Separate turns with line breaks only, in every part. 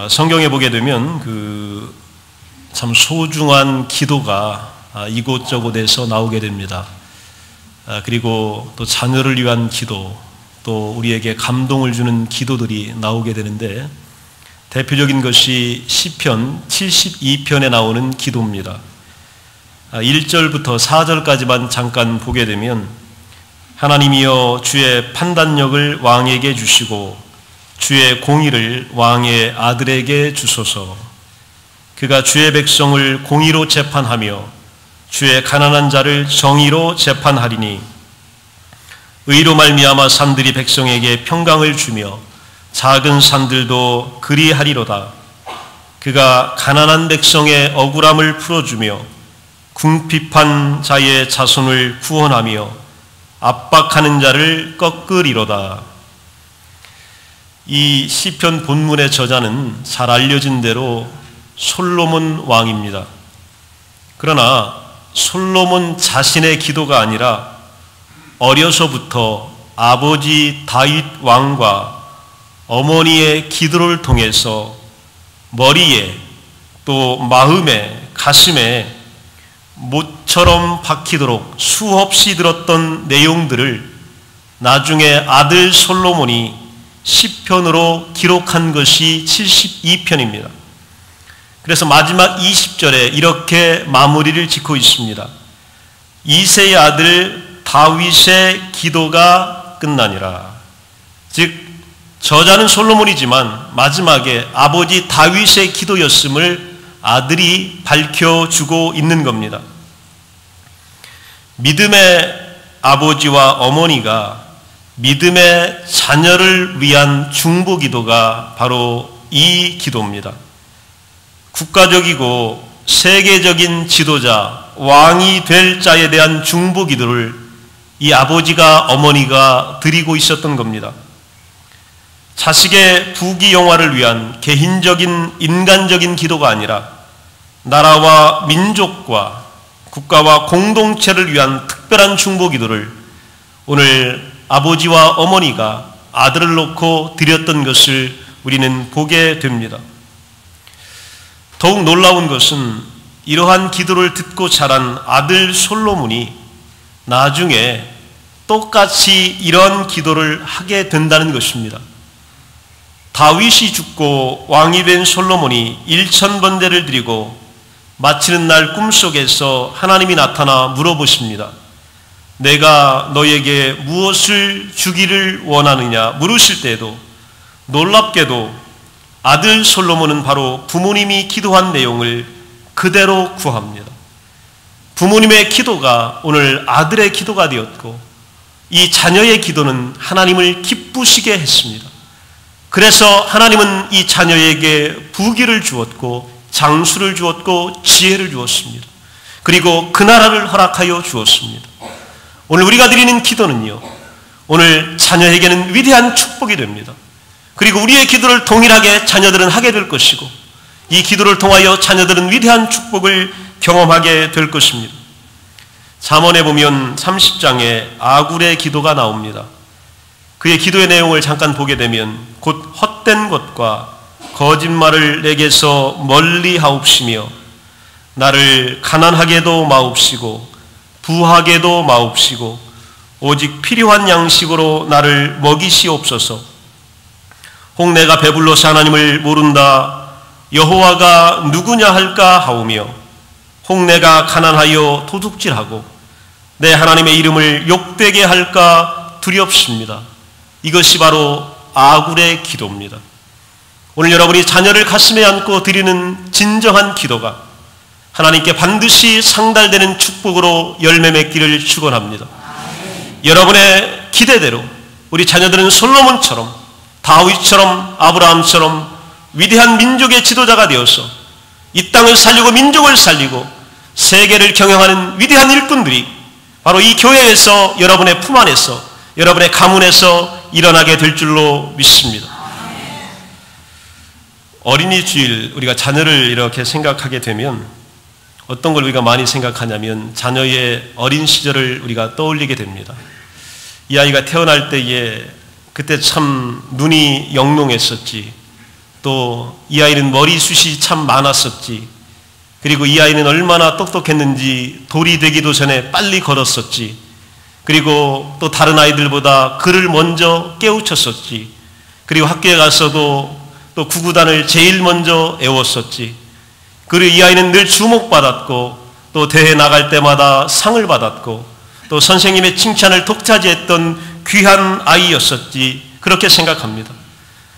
성경에 보게 되면 참 소중한 기도가 이곳저곳에서 나오게 됩니다. 그리고 또 자녀를 위한 기도, 또 우리에게 감동을 주는 기도들이 나오게 되는데, 대표적인 것이 시편 72편에 나오는 기도입니다. 1절부터 4절까지만 잠깐 보게 되면, 하나님이여 주의 판단력을 왕에게 주시고 주의 공의를 왕의 아들에게 주소서. 그가 주의 백성을 공의로 재판하며 주의 가난한 자를 정의로 재판하리니, 의로 말미암아 산들이 백성에게 평강을 주며 작은 산들도 그리하리로다. 그가 가난한 백성의 억울함을 풀어주며 궁핍한 자의 자손을 구원하며 압박하는 자를 꺾으리로다. 이 시편 본문의 저자는 잘 알려진 대로 솔로몬 왕입니다. 그러나 솔로몬 자신의 기도가 아니라 어려서부터 아버지 다윗 왕과 어머니의 기도를 통해서 머리에 또 마음에 가슴에 못처럼 박히도록 수없이 들었던 내용들을 나중에 아들 솔로몬이 시편으로 기록한 것이 72편입니다. 그래서 마지막 20절에 이렇게 마무리를 짓고 있습니다. 이새의 아들 다윗의 기도가 끝나니라. 즉 저자는 솔로몬이지만 마지막에 아버지 다윗의 기도였음을 아들이 밝혀주고 있는 겁니다. 믿음의 아버지와 어머니가 믿음의 자녀를 위한 중보기도가 바로 이 기도입니다. 국가적이고 세계적인 지도자, 왕이 될 자에 대한 중보기도를 이 아버지가 어머니가 드리고 있었던 겁니다. 자식의 부귀영화를 위한 개인적인 인간적인 기도가 아니라 나라와 민족과 국가와 공동체를 위한 특별한 중보기도를 오늘 아버지와 어머니가 아들을 놓고 드렸던 것을 우리는 보게 됩니다. 더욱 놀라운 것은 이러한 기도를 듣고 자란 아들 솔로몬이 나중에 똑같이 이런 기도를 하게 된다는 것입니다. 다윗이 죽고 왕이 된 솔로몬이 1000번대를 드리고 마치는 날 꿈속에서 하나님이 나타나 물어보십니다. 내가 너에게 무엇을 주기를 원하느냐 물으실 때에도 놀랍게도 아들 솔로몬은 바로 부모님이 기도한 내용을 그대로 구합니다. 부모님의 기도가 오늘 아들의 기도가 되었고 이 자녀의 기도는 하나님을 기쁘시게 했습니다. 그래서 하나님은 이 자녀에게 부귀를 주었고 장수를 주었고 지혜를 주었습니다. 그리고 그 나라를 허락하여 주었습니다. 오늘 우리가 드리는 기도는요, 오늘 자녀에게는 위대한 축복이 됩니다. 그리고 우리의 기도를 동일하게 자녀들은 하게 될 것이고 이 기도를 통하여 자녀들은 위대한 축복을 경험하게 될 것입니다. 잠언에 보면 30장에 아굴의 기도가 나옵니다. 그의 기도의 내용을 잠깐 보게 되면 곧 헛된 것과 거짓말을 내게서 멀리 하옵시며 나를 가난하게도 마옵시고 부하게도 마옵시고 오직 필요한 양식으로 나를 먹이시옵소서. 혹 내가 배불러서 하나님을 모른다 여호와가 누구냐 할까 하오며 혹 내가 가난하여 도둑질하고 내 하나님의 이름을 욕되게 할까 두렵습니다. 이것이 바로 아굴의 기도입니다. 오늘 여러분이 자녀를 가슴에 안고 드리는 진정한 기도가 하나님께 반드시 상달되는 축복으로 열매 맺기를 축원합니다. 여러분의 기대대로 우리 자녀들은 솔로몬처럼 다윗처럼 아브라함처럼 위대한 민족의 지도자가 되어서 이 땅을 살리고 민족을 살리고 세계를 경영하는 위대한 일꾼들이 바로 이 교회에서 여러분의 품 안에서 여러분의 가문에서 일어나게 될 줄로 믿습니다. 어린이 주일 우리가 자녀를 이렇게 생각하게 되면 어떤 걸 우리가 많이 생각하냐면 자녀의 어린 시절을 우리가 떠올리게 됩니다. 이 아이가 태어날 때에 그때 참 눈이 영롱했었지, 또 이 아이는 머리숱이 참 많았었지. 그리고 이 아이는 얼마나 똑똑했는지 돌이 되기도 전에 빨리 걸었었지. 그리고 또 다른 아이들보다 글을 먼저 깨우쳤었지. 그리고 학교에 가서도 또 구구단을 제일 먼저 외웠었지. 그리고 이 아이는 늘 주목받았고 또 대회 나갈 때마다 상을 받았고 또 선생님의 칭찬을 독차지했던 귀한 아이였었지. 그렇게 생각합니다.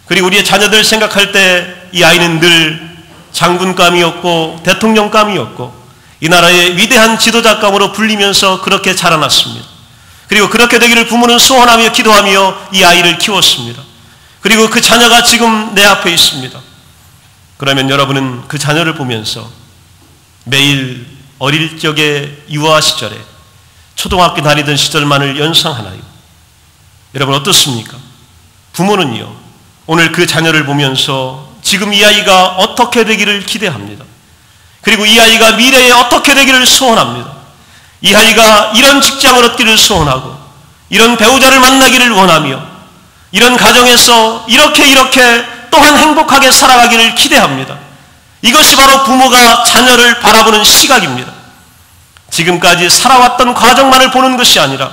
그리고 우리의 자녀들 생각할 때 이 아이는 늘 장군감이었고 대통령감이었고 이 나라의 위대한 지도자감으로 불리면서 그렇게 자라났습니다. 그리고 그렇게 되기를 부모는 소원하며 기도하며 이 아이를 키웠습니다. 그리고 그 자녀가 지금 내 앞에 있습니다. 그러면 여러분은 그 자녀를 보면서 매일 어릴 적의 유아 시절에 초등학교 다니던 시절만을 연상하나요? 여러분 어떻습니까? 부모는요, 오늘 그 자녀를 보면서 지금 이 아이가 어떻게 되기를 기대합니다. 그리고 이 아이가 미래에 어떻게 되기를 소원합니다. 이 아이가 이런 직장을 얻기를 소원하고 이런 배우자를 만나기를 원하며 이런 가정에서 이렇게 또한 행복하게 살아가기를 기대합니다. 이것이 바로 부모가 자녀를 바라보는 시각입니다. 지금까지 살아왔던 과정만을 보는 것이 아니라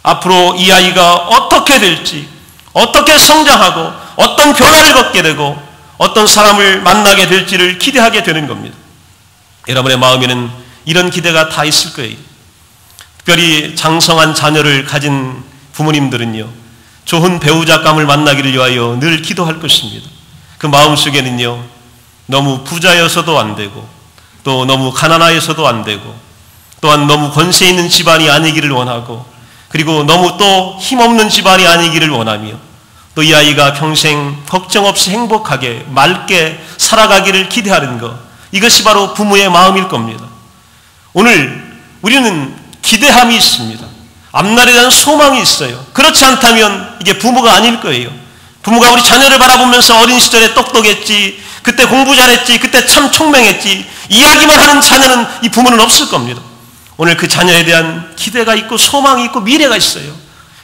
앞으로 이 아이가 어떻게 될지, 어떻게 성장하고 어떤 변화를 걷게 되고 어떤 사람을 만나게 될지를 기대하게 되는 겁니다. 여러분의 마음에는 이런 기대가 다 있을 거예요. 특별히 장성한 자녀를 가진 부모님들은요, 좋은 배우자감을 만나기를 위하여 늘 기도할 것입니다. 그 마음속에는요, 너무 부자여서도 안 되고 또 너무 가난하여서도 안 되고 또한 너무 권세 있는 집안이 아니기를 원하고 그리고 너무 또 힘없는 집안이 아니기를 원하며 또 이 아이가 평생 걱정 없이 행복하게 맑게 살아가기를 기대하는 것, 이것이 바로 부모의 마음일 겁니다. 오늘 우리는 기대함이 있습니다. 앞날에 대한 소망이 있어요. 그렇지 않다면 이게 부모가 아닐 거예요. 부모가 우리 자녀를 바라보면서 어린 시절에 똑똑했지, 그때 공부 잘했지, 그때 참 총명했지 이야기만 하는 자녀는 이 부모는 없을 겁니다. 오늘 그 자녀에 대한 기대가 있고 소망이 있고 미래가 있어요.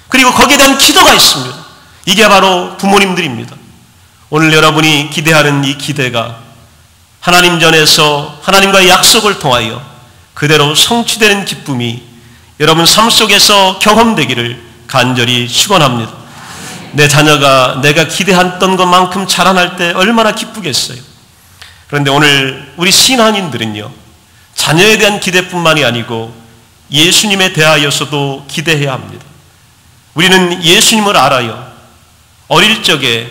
그리고 거기에 대한 기도가 있습니다. 이게 바로 부모님들입니다. 오늘 여러분이 기대하는 이 기대가 하나님 전에서 하나님과의 약속을 통하여 그대로 성취되는 기쁨이 여러분 삶 속에서 경험되기를 간절히 축원합니다. 내 자녀가 내가 기대했던 것만큼 자라날 때 얼마나 기쁘겠어요. 그런데 오늘 우리 신앙인들은요, 자녀에 대한 기대뿐만이 아니고 예수님에 대하여서도 기대해야 합니다. 우리는 예수님을 알아요. 어릴 적에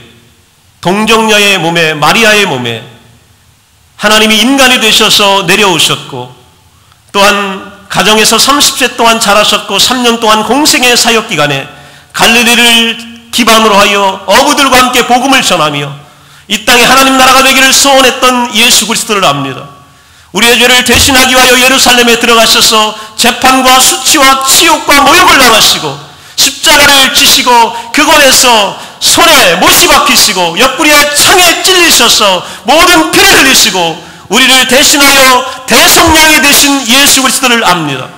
동정녀의 몸에, 마리아의 몸에 하나님이 인간이 되셔서 내려오셨고 또한 가정에서 30세 동안 자라셨고 3년 동안 공생의 사역 기간에 갈릴리를 기반으로 하여 어부들과 함께 복음을 전하며 이 땅에 하나님 나라가 되기를 소원했던 예수 그리스도를 압니다. 우리의 죄를 대신하기 위하여 예루살렘에 들어가셔서 재판과 수치와 치욕과 모욕을 당하시고 십자가를 지시고 그곳에서 손에 못이 박히시고 옆구리에 창에 찔리셔서 모든 피를 흘리시고 우리를 대신하여 대성령이 되신 예수 그리스도를 압니다.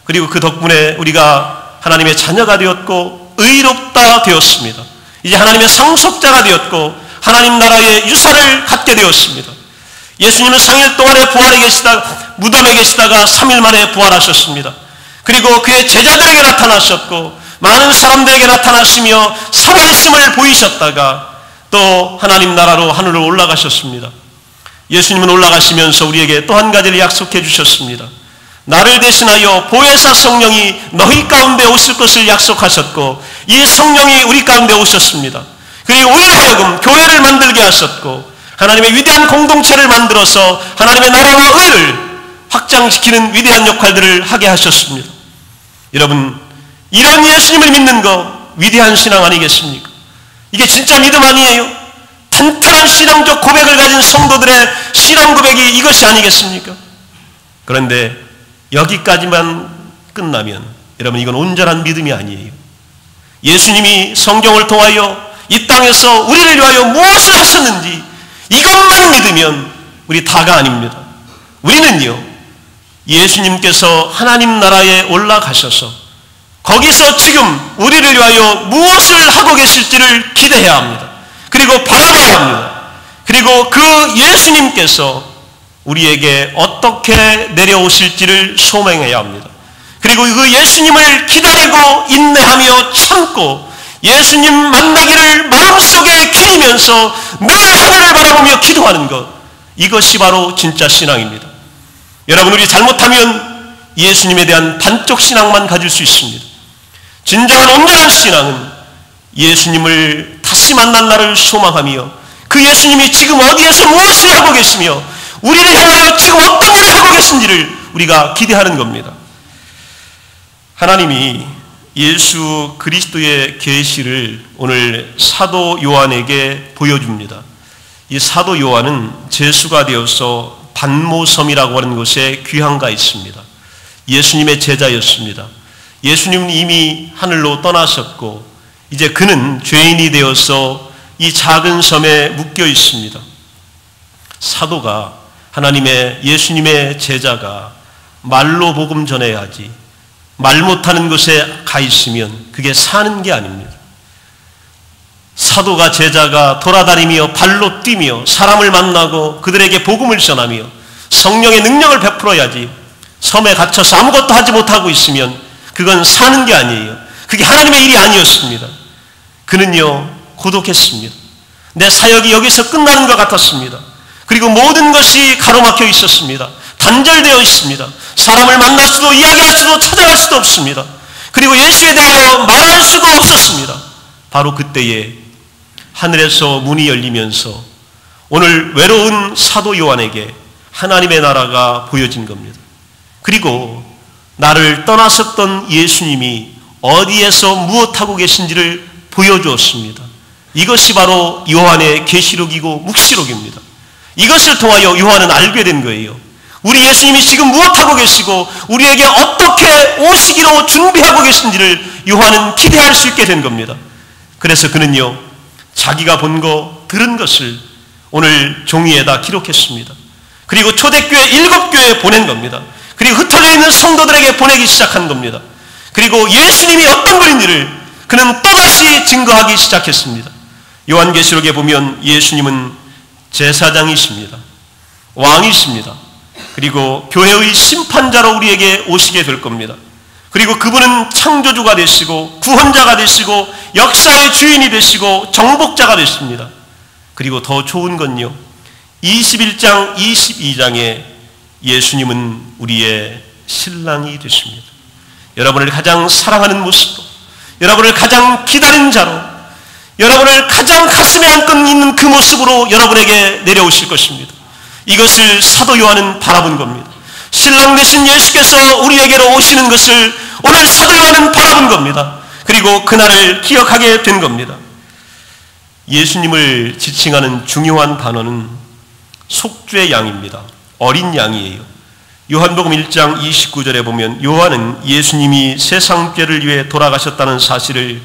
그리고 그 덕분에 우리가 하나님의 자녀가 되었고 의롭다 되었습니다. 이제 하나님의 상속자가 되었고 하나님 나라의 유산을 갖게 되었습니다. 예수님은 3일 동안에 부활에 계시다가 무덤에 계시다가 3일 만에 부활하셨습니다. 그리고 그의 제자들에게 나타나셨고 많은 사람들에게 나타나시며 살아있음을 보이셨다가 또 하나님 나라로 하늘로 올라가셨습니다. 예수님은 올라가시면서 우리에게 또 한 가지를 약속해 주셨습니다. 나를 대신하여 보혜사 성령이 너희 가운데 오실 것을 약속하셨고 이 성령이 우리 가운데 오셨습니다. 그리고 우리로 하여금 교회를 만들게 하셨고 하나님의 위대한 공동체를 만들어서 하나님의 나라와 의를 확장시키는 위대한 역할들을 하게 하셨습니다. 여러분, 이런 예수님을 믿는 거 위대한 신앙 아니겠습니까? 이게 진짜 믿음 아니에요? 탄탄한 신앙적 고백을 가진 성도들의 신앙 고백이 이것이 아니겠습니까? 그런데 여기까지만 끝나면 여러분 이건 온전한 믿음이 아니에요. 예수님이 성경을 통하여 이 땅에서 우리를 위하여 무엇을 하셨는지 이것만 믿으면 우리 다가 아닙니다. 우리는요, 예수님께서 하나님 나라에 올라가셔서 거기서 지금 우리를 위하여 무엇을 하고 계실지를 기대해야 합니다. 그리고 바라봐야 합니다. 그리고 그 예수님께서 우리에게 어떻게 내려오실지를 소망해야 합니다. 그리고 그 예수님을 기다리고 인내하며 참고 예수님 만나기를 마음속에 기리면서 늘 하늘을 바라보며 기도하는 것, 이것이 바로 진짜 신앙입니다. 여러분, 우리 잘못하면 예수님에 대한 반쪽 신앙만 가질 수 있습니다. 진정한 온전한 신앙은 예수님을 다시 만난 날을 소망하며 그 예수님이 지금 어디에서 무엇을 하고 계시며 우리를 향하여 지금 어떤 일을 하고 계신지를 우리가 기대하는 겁니다. 하나님이 예수 그리스도의 계시를 오늘 사도 요한에게 보여줍니다. 이 사도 요한은 제수가 되어서 반모섬이라고 하는 곳에 귀향가 있습니다. 예수님의 제자였습니다. 예수님은 이미 하늘로 떠나셨고 이제 그는 죄인이 되어서 이 작은 섬에 묶여 있습니다. 사도가 하나님의 예수님의 제자가 말로 복음 전해야지 말 못하는 곳에 가 있으면 그게 사는 게 아닙니다. 사도가 제자가 돌아다니며 발로 뛰며 사람을 만나고 그들에게 복음을 전하며 성령의 능력을 베풀어야지 섬에 갇혀서 아무것도 하지 못하고 있으면 그건 사는 게 아니에요. 그게 하나님의 일이 아니었습니다. 그는요 고독했습니다. 내 사역이 여기서 끝나는 것 같았습니다. 그리고 모든 것이 가로막혀 있었습니다. 단절되어 있습니다. 사람을 만날 수도 이야기할 수도 찾아갈 수도 없습니다. 그리고 예수에 대하여 말할 수가 없었습니다. 바로 그때에 하늘에서 문이 열리면서 오늘 외로운 사도 요한에게 하나님의 나라가 보여진 겁니다. 그리고 나를 떠나셨던 예수님이 어디에서 무엇하고 계신지를 보여주었습니다. 이것이 바로 요한의 계시록이고 묵시록입니다. 이것을 통하여 요한은 알게 된 거예요. 우리 예수님이 지금 무엇하고 계시고 우리에게 어떻게 오시기로 준비하고 계신지를 요한은 기대할 수 있게 된 겁니다. 그래서 그는요 자기가 본 거 들은 것을 오늘 종이에다 기록했습니다. 그리고 초대교회 7교회에 보낸 겁니다. 그리고 흩어져 있는 성도들에게 보내기 시작한 겁니다. 그리고 예수님이 어떤 분인지를 그는 또다시 증거하기 시작했습니다. 요한계시록에 보면 예수님은 제사장이십니다. 왕이십니다. 그리고 교회의 심판자로 우리에게 오시게 될 겁니다. 그리고 그분은 창조주가 되시고 구원자가 되시고 역사의 주인이 되시고 정복자가 되십니다. 그리고 더 좋은 건요 21장 22장에 예수님은 우리의 신랑이 되십니다. 여러분을 가장 사랑하는 모습으로, 여러분을 가장 기다린 자로, 여러분을 가장 가슴에 안고 있는 그 모습으로 여러분에게 내려오실 것입니다. 이것을 사도 요한은 바라본 겁니다. 신랑 되신 예수께서 우리에게로 오시는 것을 오늘 사도 요한은 바라본 겁니다. 그리고 그날을 기억하게 된 겁니다. 예수님을 지칭하는 중요한 단어는 속죄 양입니다. 어린 양이에요. 요한복음 1장 29절에 보면 요한은 예수님이 세상 죄를 위해 돌아가셨다는 사실을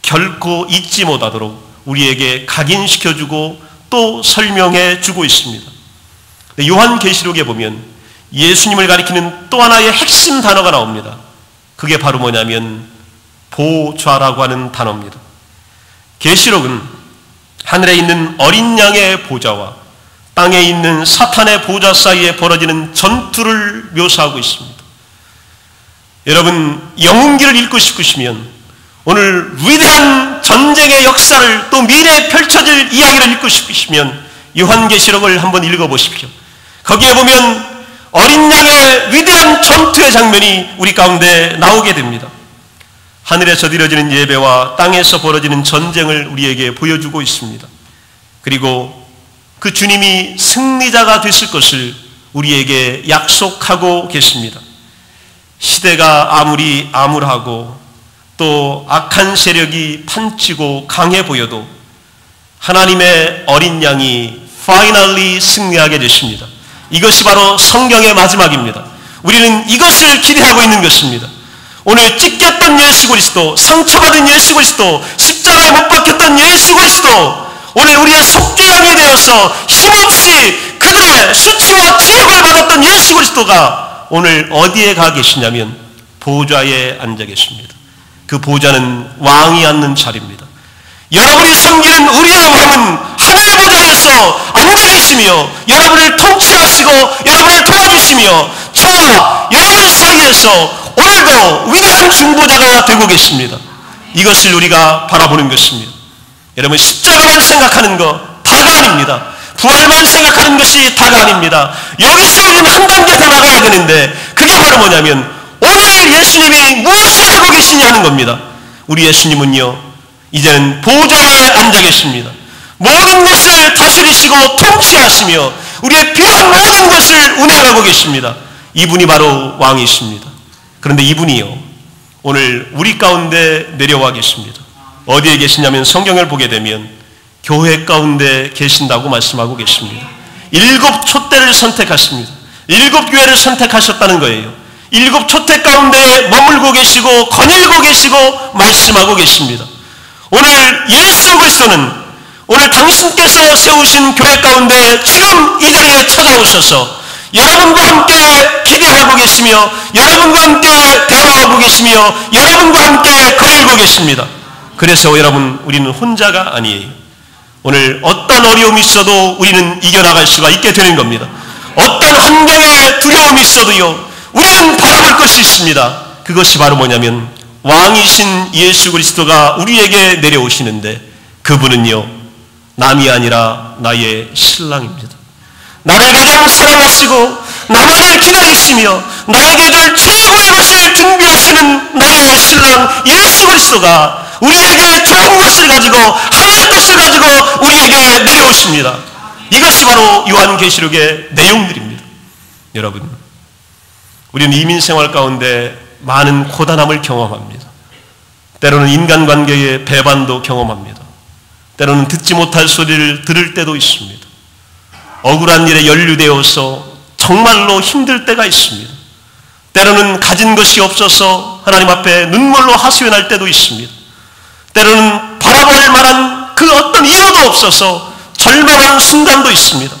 결코 잊지 못하도록 우리에게 각인시켜주고 또 설명해 주고 있습니다. 요한계시록에 보면 예수님을 가리키는 또 하나의 핵심 단어가 나옵니다. 그게 바로 뭐냐면 보좌라고 하는 단어입니다. 계시록은 하늘에 있는 어린 양의 보좌와 땅에 있는 사탄의 보좌 사이에 벌어지는 전투를 묘사하고 있습니다. 여러분 영웅기를 읽고 싶으시면 오늘 위대한 전쟁의 역사를 또 미래에 펼쳐질 이야기를 읽고 싶으시면 요한계시록을 한번 읽어보십시오. 거기에 보면 어린 양의 위대한 전투의 장면이 우리 가운데 나오게 됩니다. 하늘에서 드려지는 예배와 땅에서 벌어지는 전쟁을 우리에게 보여주고 있습니다. 그리고 그 주님이 승리자가 되실 것을 우리에게 약속하고 계십니다. 시대가 아무리 암울하고 또 악한 세력이 판치고 강해 보여도 하나님의 어린 양이 finally 승리하게 되십니다. 이것이 바로 성경의 마지막입니다. 우리는 이것을 기대하고 있는 것입니다. 오늘 찢겼던 예수 그리스도, 상처받은 예수 그리스도, 십자가에 못 박혔던 예수 그리스도, 오늘 우리의 속죄양이 되어서 힘없이 그들의 수치와 지옥을 받았던 예수 그리스도가 오늘 어디에 가 계시냐면 보좌에 앉아 계십니다. 그 보좌는 왕이 앉는 자리입니다. 여러분이 섬기는 우리의 왕은 하늘 보좌에 주님께서 앉아 계시며 여러분을 통치하시고 여러분을 도와주시며 저와 여러분 사이에서 오늘도 위대한 중보자가 되고 계십니다. 이것을 우리가 바라보는 것입니다. 여러분, 십자가만 생각하는 것 다가 아닙니다. 부활만 생각하는 것이 다가 아닙니다. 여기서 우리는 한 단계 더 나가야 되는데 그게 바로 뭐냐면 오늘 예수님이 무엇을 하고 계시냐 하는 겁니다. 우리 예수님은요, 이제는 보좌에 앉아 계십니다. 모든 것을 다스리시고 통치하시며 우리의 필요한 모든 것을 운행하고 계십니다. 이분이 바로 왕이십니다. 그런데 이분이요, 오늘 우리 가운데 내려와 계십니다. 어디에 계시냐면 성경을 보게 되면 교회 가운데 계신다고 말씀하고 계십니다. 7 촛대를 선택하십니다. 7 교회를 선택하셨다는 거예요. 7 촛대 가운데 머물고 계시고 거닐고 계시고 말씀하고 계십니다. 오늘 예수 그리스도는 오늘 당신께서 세우신 교회 가운데 지금 이 자리에 찾아오셔서 여러분과 함께 기대하고 계시며 여러분과 함께 대화하고 계시며 여러분과 함께 거닐고 계십니다. 그래서 여러분, 우리는 혼자가 아니에요. 오늘 어떤 어려움이 있어도 우리는 이겨나갈 수가 있게 되는 겁니다. 어떤 환경에 두려움이 있어도요, 우리는 바라볼 것이 있습니다. 그것이 바로 뭐냐면 왕이신 예수 그리스도가 우리에게 내려오시는데 그분은요, 남이 아니라 나의 신랑입니다. 나를 가장 사랑하시고 나만을 기다리시며 나에게 줄 최고의 것을 준비하시는 나의 신랑 예수 그리스도가 우리에게 좋은 것을 가지고 하늘 것을 가지고 우리에게 내려오십니다. 이것이 바로 요한계시록의 내용들입니다. 여러분, 우리는 이민생활 가운데 많은 고단함을 경험합니다. 때로는 인간관계의 배반도 경험합니다. 때로는 듣지 못할 소리를 들을 때도 있습니다. 억울한 일에 연루되어서 정말로 힘들 때가 있습니다. 때로는 가진 것이 없어서 하나님 앞에 눈물로 하소연할 때도 있습니다. 때로는 바라볼 만한 그 어떤 이유도 없어서 절망하는 순간도 있습니다.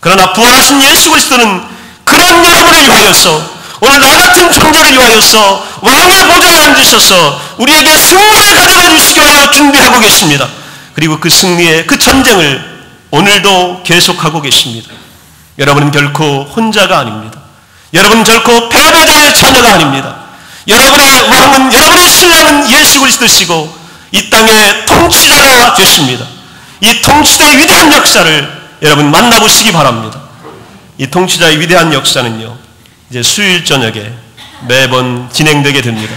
그러나 부활하신 예수 그리스도는 그런 여러분을 위하여서, 오늘 나 같은 존재를 위하여서 왕의 보좌에 앉으셔서 우리에게 승리를 가져다 주시기 위하여 준비하고 계십니다. 그리고 그 승리의 그 전쟁을 오늘도 계속하고 계십니다. 여러분은 결코 혼자가 아닙니다. 여러분은 결코 배보자의 자녀가 아닙니다. 여러분의 왕은, 여러분의 신랑은 예수 그리스도시고 이 땅의 통치자가 되십니다. 이 통치자의 위대한 역사를 여러분 만나보시기 바랍니다. 이 통치자의 위대한 역사는요, 이제 수요일 저녁에 매번 진행되게 됩니다.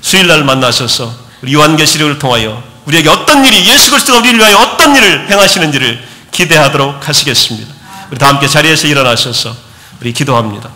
수요일날 만나셔서 우리 요한계시록을 통하여 우리에게 어떤 일이, 예수 그리스도가 우리를 위하여 어떤 일을 행하시는지를 기대하도록 하시겠습니다. 우리 다 함께 자리에서 일어나셔서 우리 기도합니다.